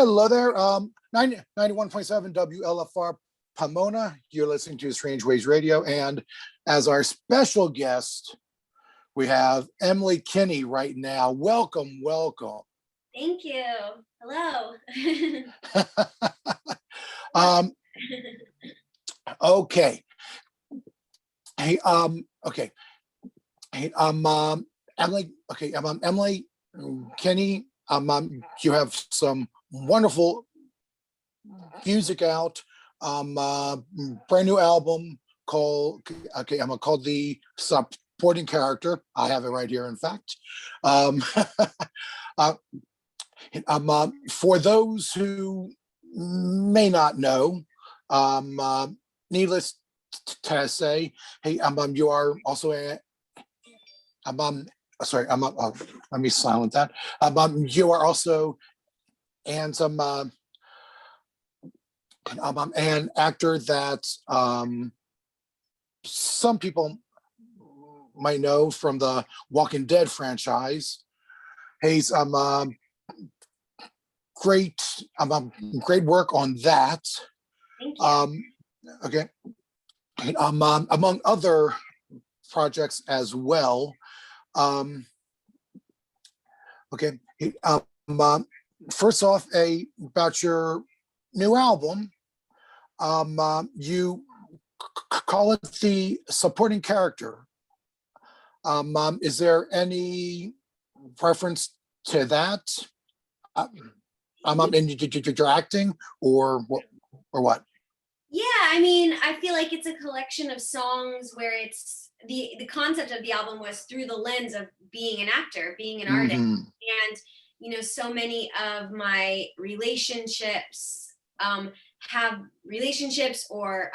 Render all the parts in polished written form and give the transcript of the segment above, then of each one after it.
Hello there. 91.7 WLFR Pomona. You're listening to Strange Ways Radio. And as our special guest, we have Emily Kinney right now. Welcome, welcome. Thank you. Hello. Okay. Hey, okay. Hey, Emily. Okay, Emily Kinney. You have some wonderful music out. Brand new album called called The Supporting Character. I have it right here, in fact. For those who may not know, needless to say, hey, you are also a sorry, let me silence that. You are also an actor that some people might know from the Walking Dead franchise. He's great work on that. Thank you. Okay. Among other projects as well. Okay. First off, about your new album. You call it The Supporting Character. Is there any reference to that? In your acting or what? Yeah, I mean, I feel like it's a collection of songs where it's the concept of the album was through the lens of being an actor, being an artist. And, so many of my relationships have relationships or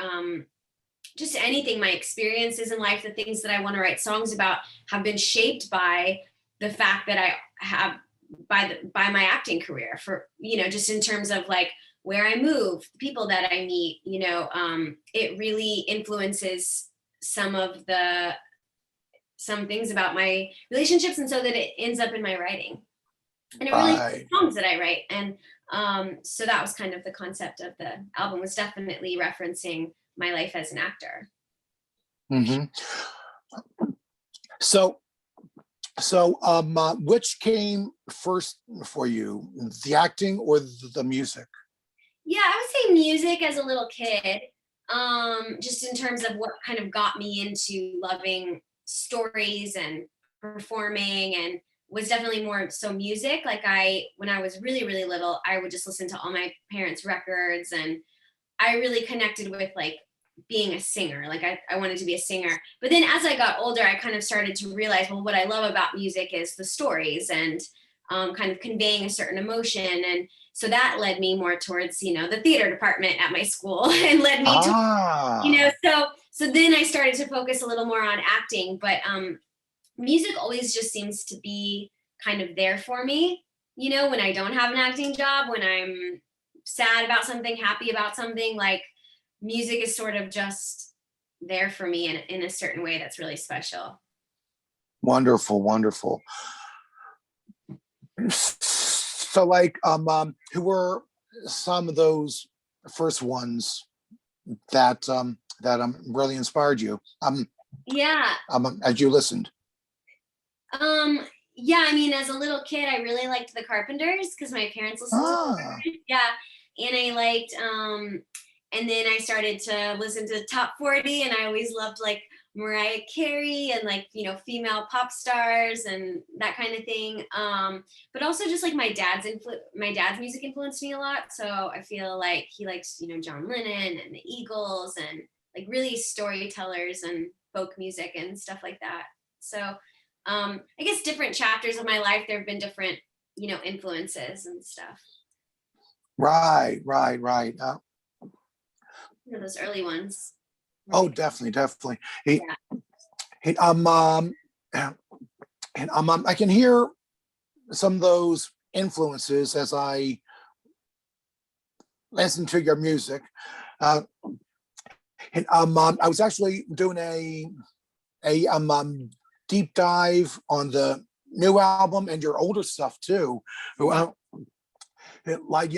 just anything, my experiences in life, the things that I want to write songs about have been shaped by the fact that I have by my acting career, for, just in terms of like where I move, the people that I meet, it really influences some things about my relationships, and so that it ends up in my writing. And it really songs that I write. And so that was kind of the concept of the album, was definitely referencing my life as an actor. Mm-hmm. So which came first for you, the acting or the music? Yeah, I would say music as a little kid, just in terms of what kind of got me into loving stories and performing, and was definitely more so music. Like when I was really, really little, I would just listen to all my parents' records, and I really connected with like being a singer. Like I wanted to be a singer. But then as I got older, I kind of started to realize, well, what I love about music is the stories and kind of conveying a certain emotion. And so that led me more towards, the theater department at my school, and led me to, so then I started to focus a little more on acting. But music always just seems to be kind of there for me, when I don't have an acting job, when I'm sad about something, happy about something, like music is sort of just there for me in a certain way that's really special. Wonderful, wonderful. So like, who were some of those first ones that really inspired you? As you listened. Yeah, I mean, as a little kid, I really liked the Carpenters because my parents listened to the Carpenters. Yeah, and I liked, and then I started to listen to Top 40, and I always loved like Mariah Carey and like, female pop stars and that kind of thing. But also just like my dad's music influenced me a lot. So I feel like he likes, John Lennon and the Eagles and like really storytellers and folk music and stuff like that. So I guess different chapters of my life, there have been different, influences and stuff. Right. Those early ones. Oh, definitely. I can hear some of those influences as I listen to your music. I was actually doing a deep dive on the new album and your older stuff too. like,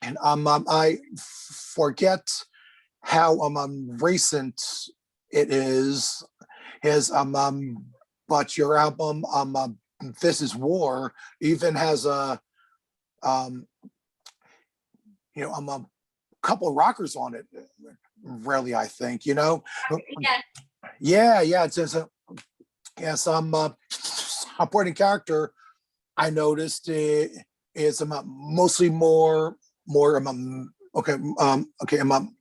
and I forget how recent it is, but your album, This Is War, even has um, a couple of rockers on it, really, I think, Yeah. Yeah, it's a, yes, supporting character, I noticed it is mostly more okay,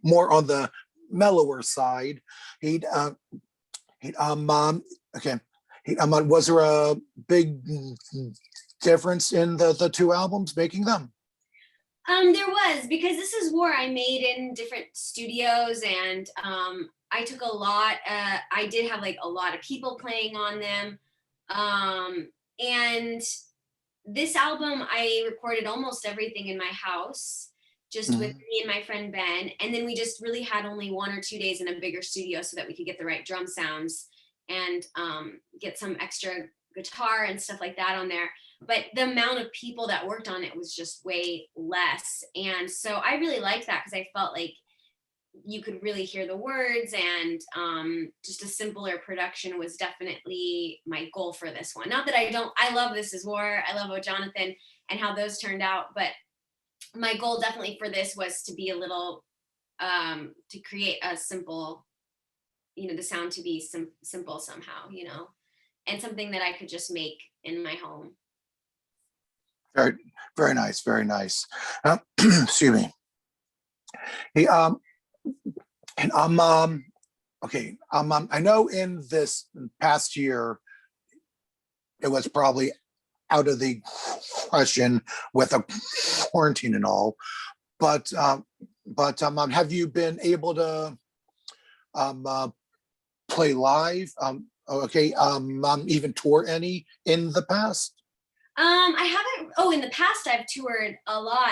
more on the mellower side. He'd he okay. Was there a big difference in the two albums making them? There was, because This Is War I made in different studios, and I took a lot. I did have like a lot of people playing on them, and this album I recorded almost everything in my house, just with me and my friend Ben, and then we just really had only 1 or 2 days in a bigger studio so that we could get the right drum sounds and get some extra guitar and stuff like that on there. But the amount of people that worked on it was just way less, and so I really liked that because I felt like you could really hear the words, and just a simpler production was definitely my goal for this one. Not that I love This Is War, I love Oh Jonathan and how those turned out, but my goal definitely for this was to be a little, to create a simple, the sound to be simple somehow, and something that I could just make in my home. Very, very nice, very nice. Excuse me. Hey, and okay, I know in this past year, it was probably out of the question with a quarantine and all, but have you been able to play live? Okay, even tour any in the past? I haven't. Oh, in the past, I've toured a lot.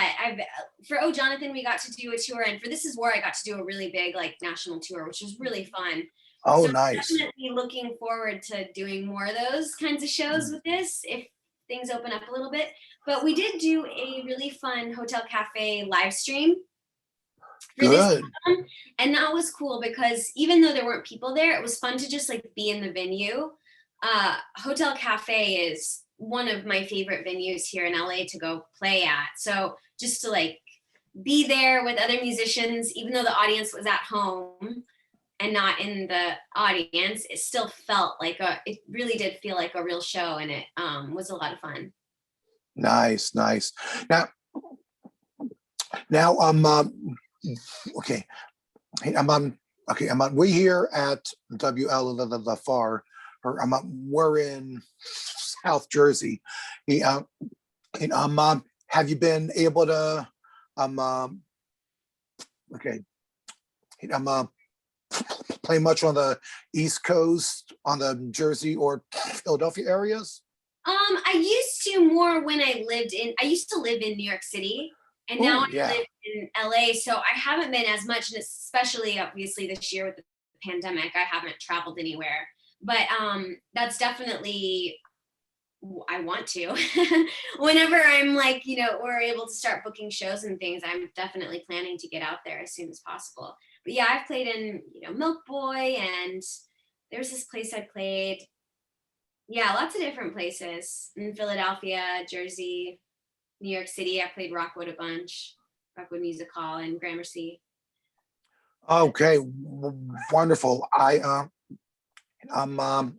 For Oh Jonathan, we got to do a tour, and for This Is War, I got to do a really big like national tour, which was really fun. Oh, So I'm nice. definitely looking forward to doing more of those kinds of shows with this if things open up a little bit. But we did do a really fun Hotel Cafe live stream for this Good. album, and that was cool because even though there weren't people there, it was fun to just like be in the venue. Hotel Cafe is one of my favorite venues here in LA to go play at. So just to like be there with other musicians, even though the audience was at home and not in the audience, it still felt like it really did feel like a real show, and it was a lot of fun. Nice, nice. Now, okay, we here at WLFR, or we're in South Jersey. Have you been able to, okay, play much on the East Coast, on the Jersey or Philadelphia areas? I used to more when I used to live in New York City, and now I live in LA, so I haven't been as much, and especially obviously this year with the pandemic, I haven't traveled anywhere. But that's definitely, I want to. Whenever I'm like, we're able to start booking shows and things, I'm definitely planning to get out there as soon as possible. But yeah, I've played in, Milk Boy, and there's this place I played. Yeah, lots of different places in Philadelphia, Jersey, New York City. I played Rockwood a bunch, Rockwood Music Hall, and Gramercy. Okay, wonderful. I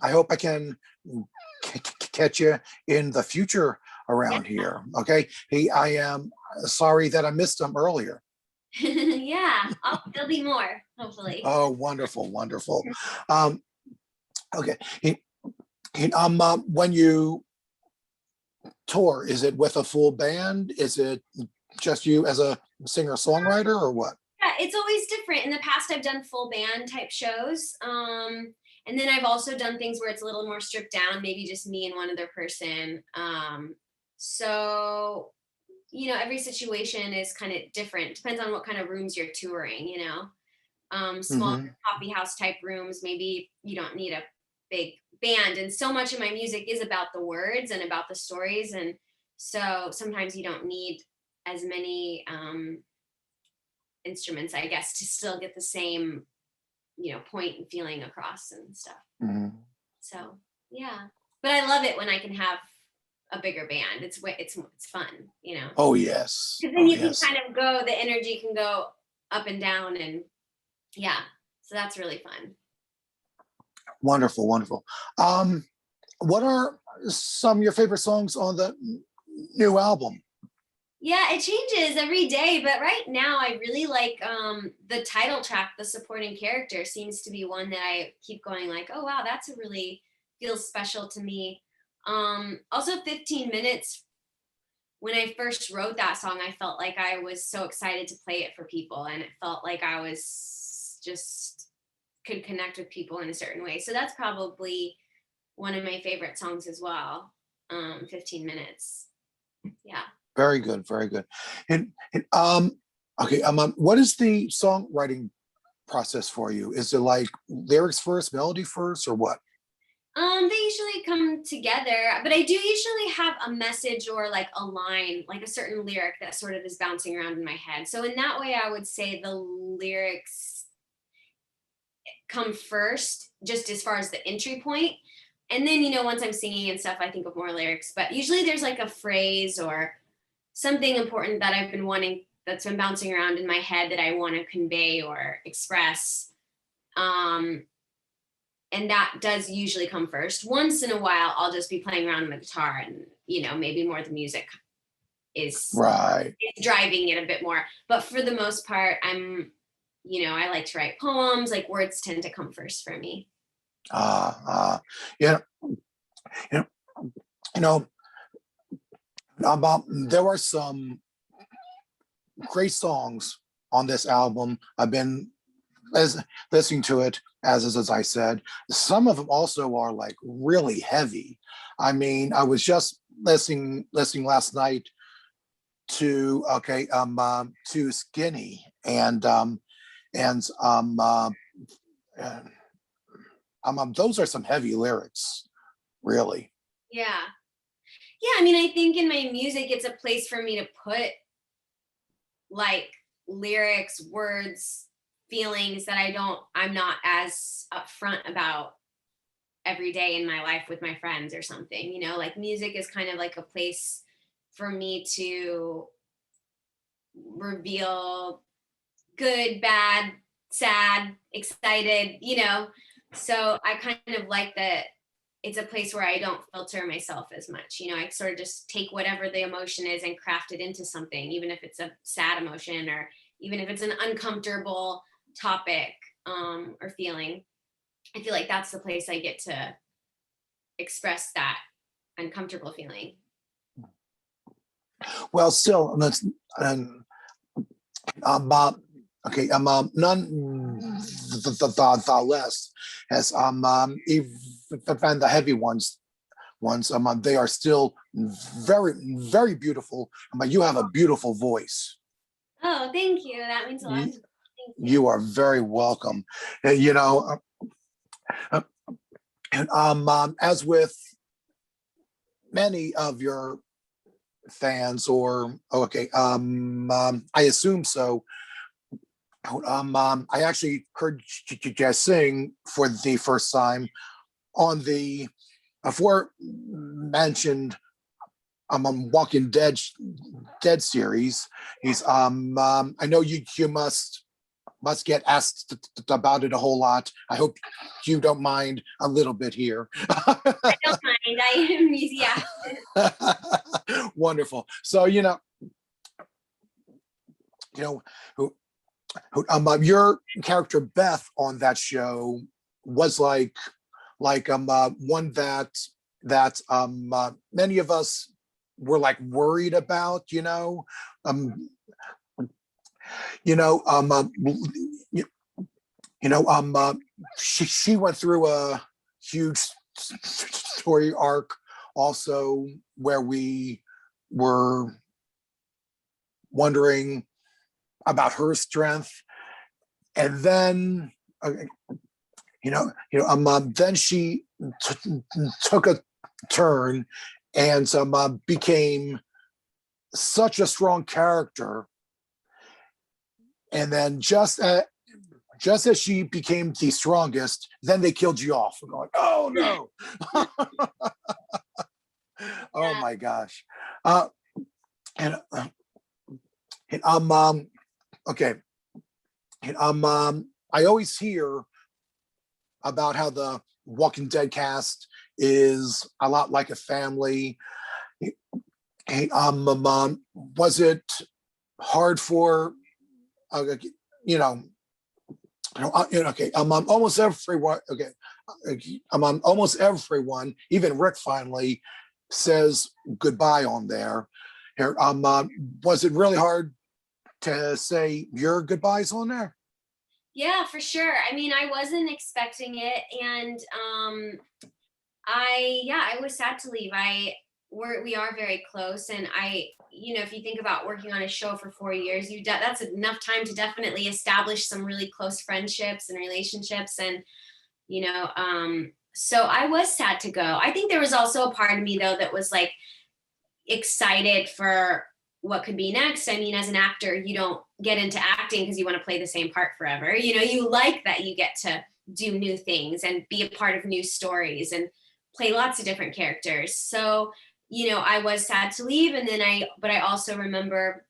hope I can catch you in the future around here. Okay. Hey, I am sorry that I missed them earlier. Yeah, there'll be more, hopefully. Oh, wonderful, wonderful. Okay. When you tour, is it with a full band? Is it just you as a singer-songwriter, or what? Yeah, it's always different. In the past, I've done full band type shows. And then I've also done things where it's a little more stripped down, maybe just me and one other person. So, every situation is kind of different. Depends on what kind of rooms you're touring. Small coffee house type rooms, maybe you don't need a big band, and so much of my music is about the words and about the stories, and so sometimes you don't need as many instruments, I guess, to still get the same, point and feeling across and stuff. Mhm. So yeah, but I love it when I can have a bigger band. It's fun. Oh, yes. Because then Oh, you can yes. kind of go, the energy can go up and down, and yeah, so that's really fun. Wonderful, wonderful. What are some of your favorite songs on the new album? Yeah, it changes every day, but right now I really like the title track, the supporting character seems to be one that I keep going like, oh wow, that's a really feels special to me. Also 15 minutes, when I first wrote that song, I felt like I was so excited to play it for people, and it felt like I was just could connect with people in a certain way. So that's probably one of my favorite songs as well. 15 minutes. Yeah. Very good, very good. And okay, what is the songwriting process for you? Is it like lyrics first, melody first, or what? They usually come together, but I do usually have a message or like a line, like a certain lyric that sort of is bouncing around in my head. So in that way, I would say the lyrics come first, just as far as the entry point. And then, once I'm singing and stuff, I think of more lyrics. But usually there's like a phrase or something important that I've been wanting, that's been bouncing around in my head that I want to convey or express. Um, and that does usually come first. Once in a while, I'll just be playing around on the guitar, and maybe more the music is Right. driving it a bit more. But for the most part, I like to write poems. Like words tend to come first for me. Yeah, you know, you know, there are some great songs on this album. I've been listening to it as I said. Some of them also are like really heavy. I mean, I was just listening last night to Skinny and those are some heavy lyrics, really. Yeah. Yeah. I mean, I think in my music, it's a place for me to put like lyrics, words, feelings that I'm not as upfront about every day in my life with my friends or something. Like music is kind of like a place for me to reveal good, bad, sad, excited. So I kind of like that it's a place where I don't filter myself as much. I sort of just take whatever the emotion is and craft it into something, even if it's a sad emotion or even if it's an uncomfortable topic or feeling. I feel like that's the place I get to express that uncomfortable feeling. Well, still, let's okay, none the less as even the heavy ones they are still very very beautiful. You have a beautiful voice. Oh, thank you. That means a lot. You, you are very welcome. You know, and as with many of your fans, or okay, I assume so. I actually heard you sing for the first time on the aforementioned Walking Dead series. He's I know you must get asked about it a whole lot. I hope you don't mind a little bit here. I don't mind. I am, yeah. Wonderful. So your character Beth on that show was like one that many of us were like worried about. Um, you know, you, she went through a huge story arc also, where we were wondering about her strength, and then then took a turn and became such a strong character. And then just as she became the strongest, then they killed you off. We're going, oh no. Oh my gosh. And okay. I always hear about how the Walking Dead cast is a lot like a family. Hey, was it hard for, okay, almost everyone, okay, almost everyone, even Rick finally says goodbye on there. Here, was it really hard to say your goodbyes on there? Yeah, for sure. I mean, I wasn't expecting it, and I was sad to leave. We are very close, and if you think about working on a show for 4 years, that's enough time to definitely establish some really close friendships and relationships, and so I was sad to go. I think there was also a part of me though that was like excited for what could be next. I mean, as an actor, you don't get into acting because you want to play the same part forever. You like that you get to do new things and be a part of new stories and play lots of different characters. So, I was sad to leave. And then but I also remember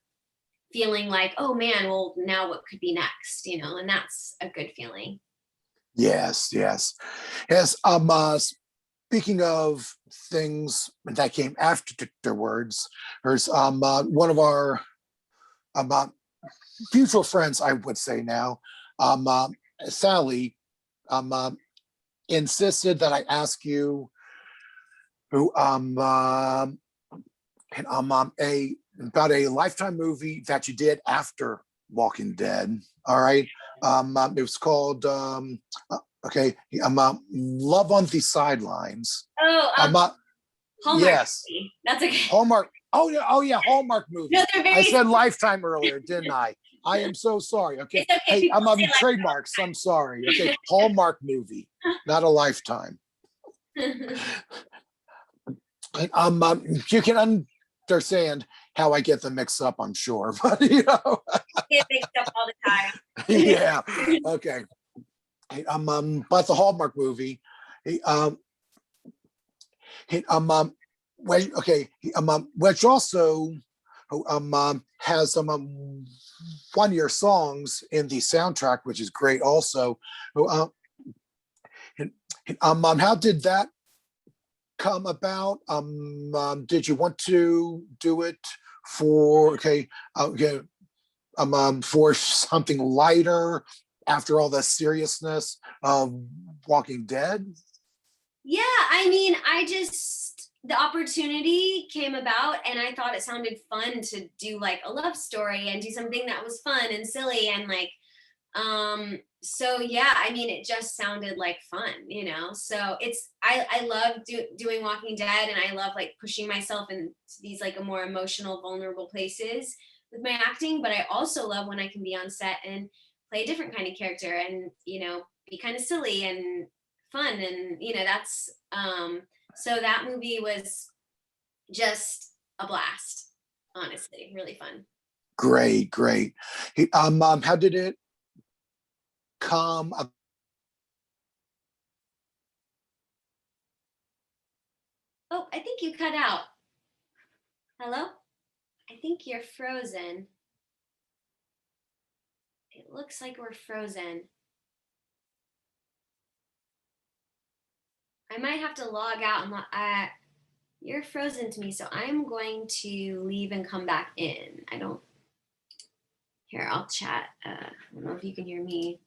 feeling like, oh man, well, now what could be next, and that's a good feeling. Yes. Speaking of things that came afterwards, there's one of our mutual friends, I would say now, Sally, insisted that I ask you who about a Lifetime movie that you did after Walking Dead. All right, it was called okay, Love on the Sidelines. Oh, Hallmark. Yes, movie. That's okay. Hallmark. Oh yeah, Hallmark movie. No, they're very I said Lifetime earlier, didn't I? I am so sorry. Okay, It's okay. hey, I'm on People say trademarks. I'm sorry. Okay, Hallmark movie, not a Lifetime. You can understand how I get them mixed up, I'm sure, but get mixed up all the time. yeah. Okay. Hey, but the Hallmark movie, hey, which also has some one of your songs in the soundtrack, which is great. Also, how did that come about? Did you want to do it for for something lighter after all the seriousness of Walking Dead? Yeah, I mean, the opportunity came about and I thought it sounded fun to do like a love story and do something that was fun and silly and like, so yeah, I mean, it just sounded like fun, so I love doing Walking Dead, and I love like pushing myself into these like more emotional, vulnerable places with my acting, but I also love when I can be on set and play a different kind of character and, be kind of silly and fun. And, that's, so that movie was just a blast, honestly, really fun. Great. How did it come up? Oh, I think you cut out. Hello? I think you're frozen. It looks like we're frozen. I might have to log out and you're frozen to me, so I'm going to leave and come back in. Here, I'll chat. I don't know if you can hear me.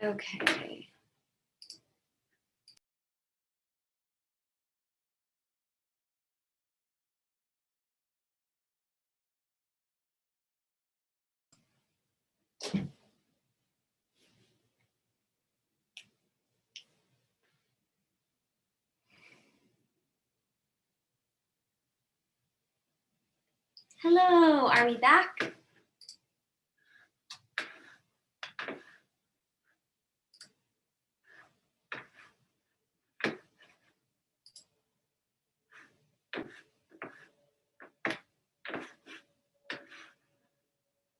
Okay. Hello, are we back?